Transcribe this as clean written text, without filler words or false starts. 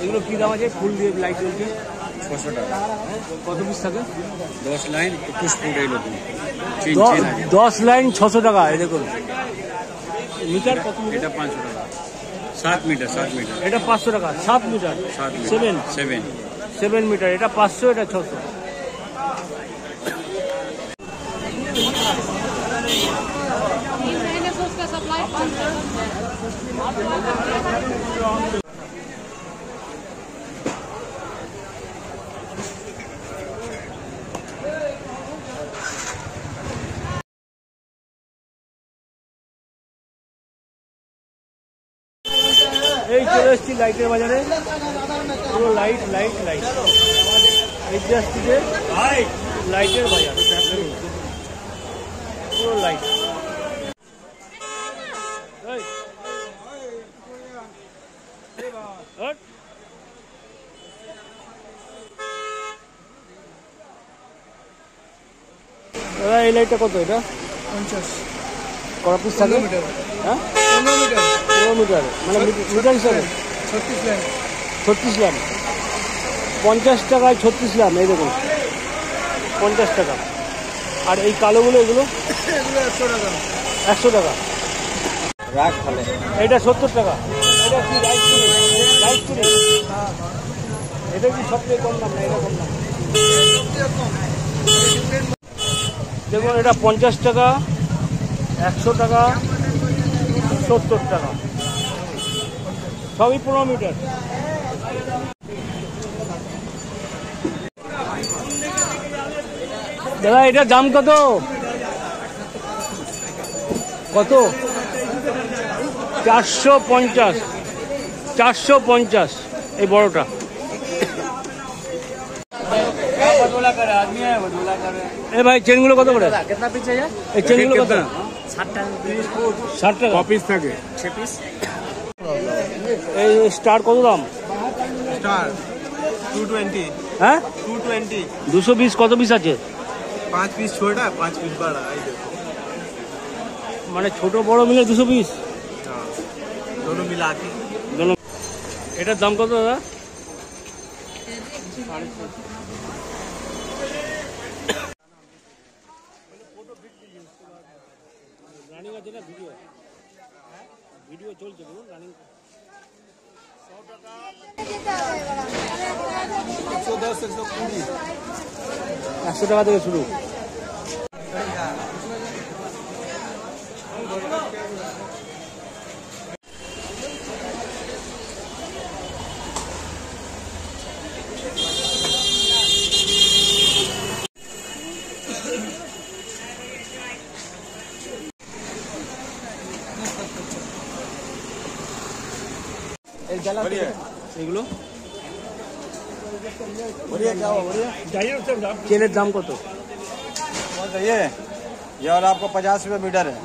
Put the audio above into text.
এগুলো কি দাম আছে? ফুল দিয়ে লাইট চলছে 600 টাকা। কত পিস থাকে? 10 লাইন 21 ফুট এই লোক 10 লাইন 600 টাকা। এই দেখুন মিটার কত? এটা 500 টাকা। 7 মিটার 7 মিটার এটা 500 টাকা। 7 মিটার 7 মিটার এটা 500, এটা 600। এই চলে এসছি লাইটের বাজারে। পুরো লাইট লাইট লাইট। এই যে আসছি যে লাইটের বাজার, পুরো লাইট। এই লাইটটা কত? এটা 50। কত পিস থাকে? হ্যাঁ 15 মিটার মানে মিটার হিসাবে 36 লাম। 50 টাকায় 36 লাম। এই দেখুন 50 টাকা। আর এই কালোগুলো এগুলো 100 টাকা। রাখ ফলে এটা 70 টাকা। এটা কি রাইস পুরি? এটা কি সবচেয়ে কম দাম না? এটা কম দাম। দেখুন এটা 50 টাকা, 100 টাকা, 70 টাকা, সবই 15 মিটার। দাদা এটার দাম কত? কত? 450। 450 এই বড়টা। এ ভাই চেনগুলো কত করে? এই চেনগুলো কত? 60 টাকা। পিস থাকে 6 পিস। এই স্টার কত দাম? স্টার 220। হ্যাঁ 220। 220 কত পিস আছে? 5 পিস छोटा 5 পিস बड़ा। এই দেখো মানে ছোট বড় মিলে 200 পিস। हां दोनों मिला के। এটার দাম কত দাদা? রানিং আছে না? ভিডিও চলছে বলুন। রানিং 100 টাকা থেকে শুরু। এগুলো চেনের দাম কত? ये और आपको 50 रुपये मीटर है।